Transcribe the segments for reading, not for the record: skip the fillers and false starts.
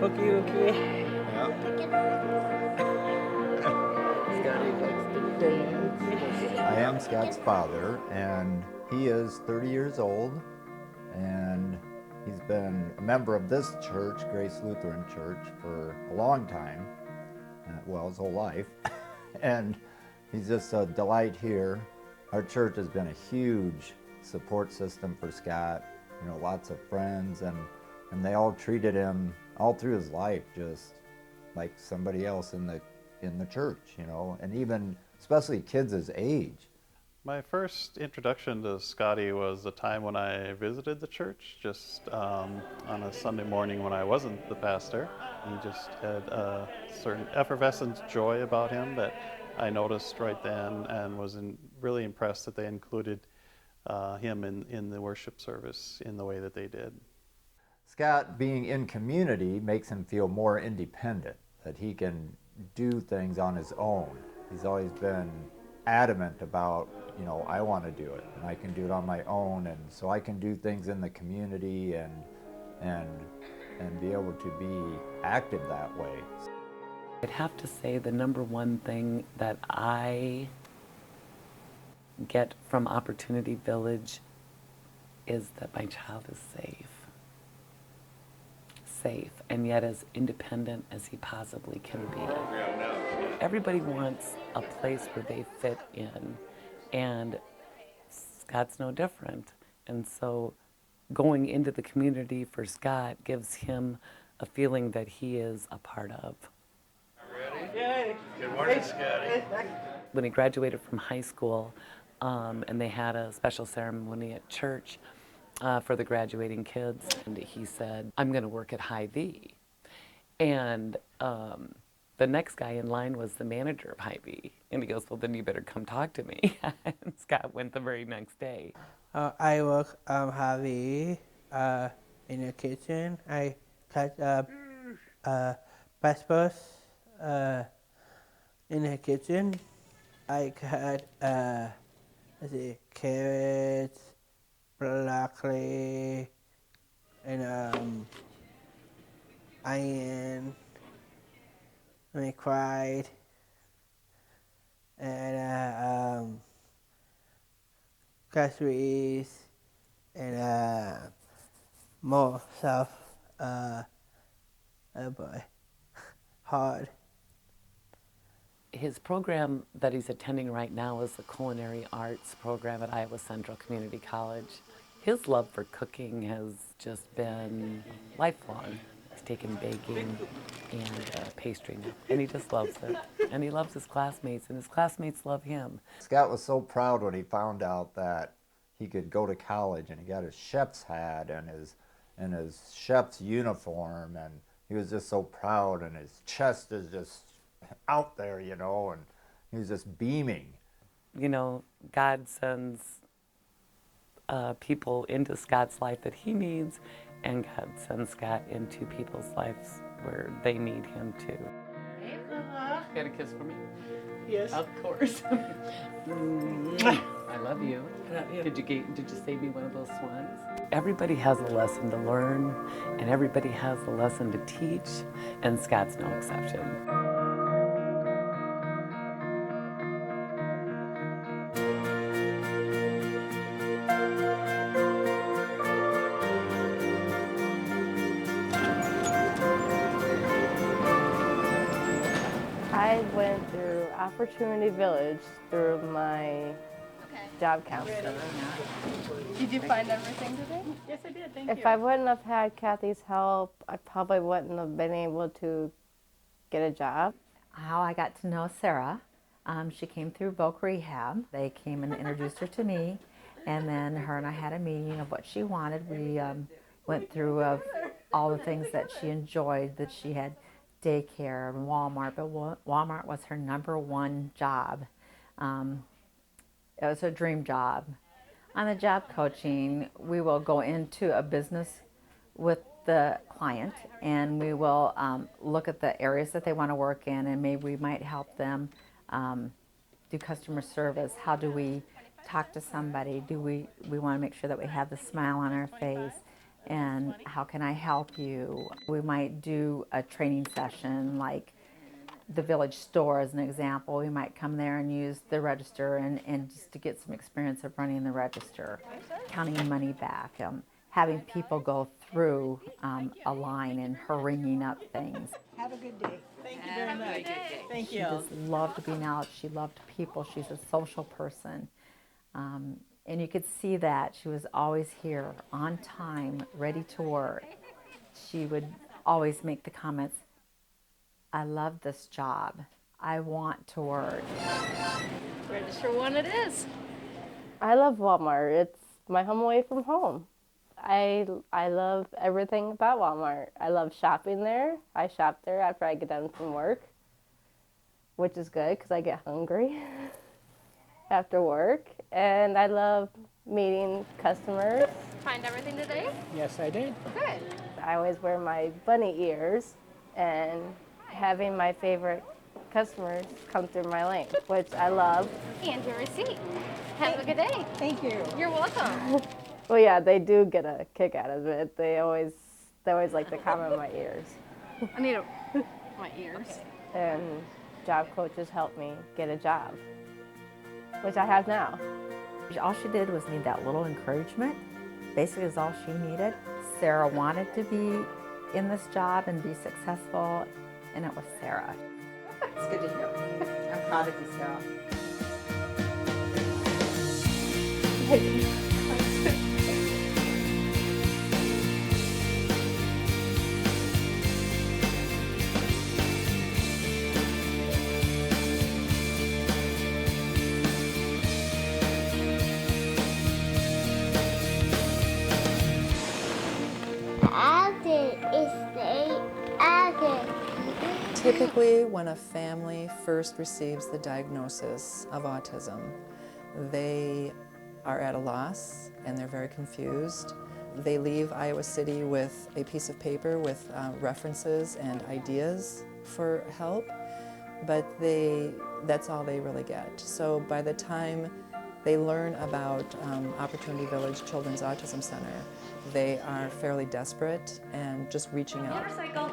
Okay, okay. Yeah. Scotty likes to dance. I am Scott's father, and he is 30 years old, and he's been a member of this church, Grace Lutheran Church, for a long time, well, his whole life, and he's just a delight here. Our church has been a huge support system for Scott, lots of friends, and they all treated him all through his life just like somebody else in the church, and even especially kids his age. My first introduction to Scotty was the time when I visited the church, just on a Sunday morning when I wasn't the pastor. He just had a certain effervescent joy about him that I noticed right then, and was really impressed that they included him in the worship service in the way that they did. Scott, being in community, makes him feel more independent, that he can do things on his own. He's always been adamant about, I want to do it, and I can do it on my own, and so I can do things in the community and be able to be active that way. I'd have to say the number one thing that I get from Opportunity Village is that my child is safe, and yet as independent as he possibly can be. Everybody wants a place where they fit in, and Scott's no different. And so going into the community for Scott gives him a feeling that he is a part of. Ready? Yay! Good morning, Scotty. When he graduated from high school, and they had a special ceremony at church for the graduating kids, and he said, I'm going to work at Hy-Vee. And the next guy in line was the manager of Hy-Vee. And he goes, well, then you better come talk to me. And Scott went the very next day. I work Hy-Vee in the kitchen. I cut vegetables in the kitchen. I cut carrots, broccoli, and onion, make fried, and groceries, and more stuff. Oh boy, hard. His program that he's attending right now is the Culinary Arts program at Iowa Central Community College. His love for cooking has just been lifelong. He's taken baking and pastry now, and he just loves it. And he loves his classmates, and his classmates love him. Scott was so proud when he found out that he could go to college, and he got his chef's hat and his chef's uniform, and he was just so proud, and his chest is just out there, and he was just beaming. God sends people into Scott's life that he needs, and God sends Scott into people's lives where they need him too. Hey, Mama. You got a kiss for me? Yes. Of course. I love you. I love you. Did you save me one of those swans? Everybody has a lesson to learn, and everybody has a lesson to teach, and Scott's no exception. I went through Opportunity Village through my job counselor. Did you find everything today? Yes, I did. Thank you. If I wouldn't have had Kathy's help, I probably wouldn't have been able to get a job. How I got to know Sarah, she came through Voc Rehab. They came and introduced her to me, and then her and I had a meeting of what she wanted. We went through all the things that she enjoyed, that she had daycare and Walmart, but Walmart was her #1 job. It was her dream job. On the job coaching, we will go into a business with the client, and we will look at the areas that they want to work in, and maybe we might help them do customer service. How do we talk to somebody? Do we want to make sure that we have the smile on our face? and how can I help you? We might do a training session like the village store as an example. We might come there and use the register and just to get some experience of running the register, counting money back, having people go through a line and her ringing up things. Have a good day. Thank you very much. Thank She you. just loved being out. She loved people. She's a social person. And you could see that. She was always here, on time, ready to work. She would always make the comments, I love this job. I want to work. Register one it is. I love Walmart. It's my home away from home. I love everything about Walmart. I love shopping there. I shop there after I get done from work, which is good because I get hungry after work. And I love meeting customers. Find everything today? Yes, I did. Good. I always wear my bunny ears and having my favorite customers come through my lane, which I love. And your receipt. Have a good day. Thank you. You're welcome. Well, yeah, they do get a kick out of it. They always like to comment my ears. I need my ears. And job coaches help me get a job, which I have now. All she did was need that little encouragement. Basically, is all she needed. Sarah wanted to be in this job and be successful, and it was Sarah. It's good to hear. I'm proud of you, Sarah. Typically, when a family first receives the diagnosis of autism, they are at a loss and they're very confused. They leave Iowa City with a piece of paper with references and ideas for help, but that's all they really get. So by the time they learn about Opportunity Village Children's Autism Center, they are fairly desperate and just reaching out. Motorcycle.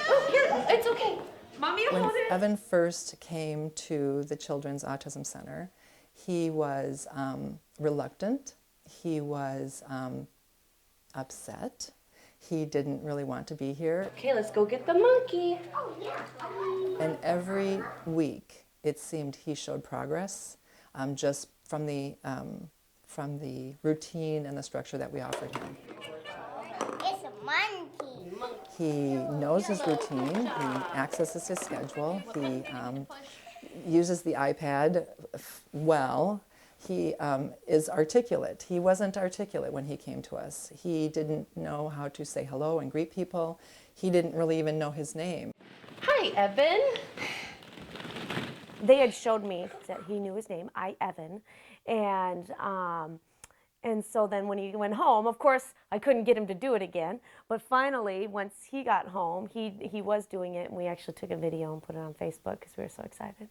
Oh, here, it's okay. Mommy, When hold it. Evan first came to the Children's Autism Center, he was reluctant, he was upset, he didn't really want to be here. Okay, let's go get the monkey. And every week, it seemed he showed progress just from the routine and the structure that we offered him. It's a monkey. He knows his routine, he accesses his schedule, he uses the iPad well. He is articulate. He wasn't articulate when he came to us. He didn't know how to say hello and greet people. He didn't really even know his name. Hi, Evan. They had showed me that he knew his name, Evan, and so then when he went home, of course, I couldn't get him to do it again. But finally, once he got home, he was doing it, and we actually took a video and put it on Facebook because we were so excited.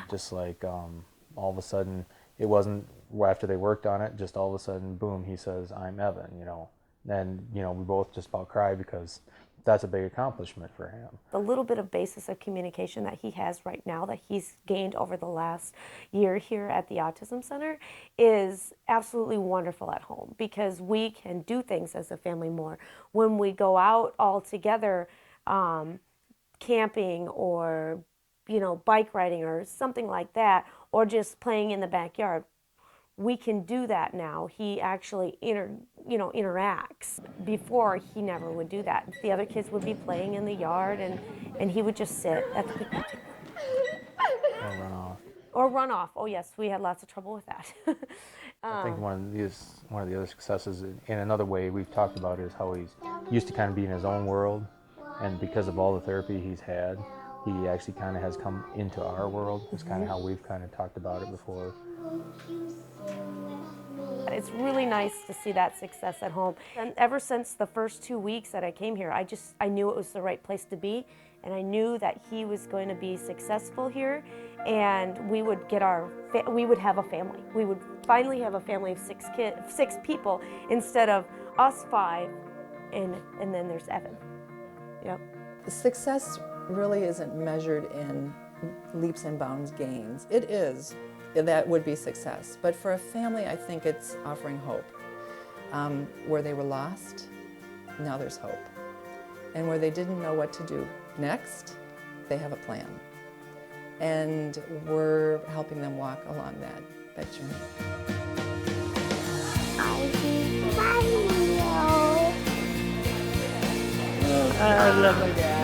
Just like all of a sudden, it wasn't after they worked on it, just all of a sudden, boom, he says, I'm Evan, you know. And, you know, we both just about cried because that's a big accomplishment for him. The little bit of basis of communication that he has right now, that he's gained over the last year here at the Autism Center, is absolutely wonderful at home because we can do things as a family more. When we go out all together, camping or, you know, bike riding or something like that, or just playing in the backyard, we can do that now. He actually interacts. Before, he never would do that. The other kids would be playing in the yard, and he would just sit at the picnic table. Or run off. Or run off. Oh yes, we had lots of trouble with that. I think one of the other successes in another way we've talked about is how he's used to kind of be in his own world, and because of all the therapy he's had, he actually kind of has come into our world. It's kind of how we've kind of talked about it before. It's really nice to see that success at home. And ever since the first 2 weeks that I came here, I knew it was the right place to be, and I knew that he was going to be successful here, and we would get we would have a family. We would finally have a family of 6 people instead of us 5, and then there's Evan. Yep. Success really isn't measured in leaps and bounds gains. It is. That would be success. But for a family, I think it's offering hope. Where they were lost, now there's hope. And where they didn't know what to do next, they have a plan. And we're helping them walk along that journey. I love my dad.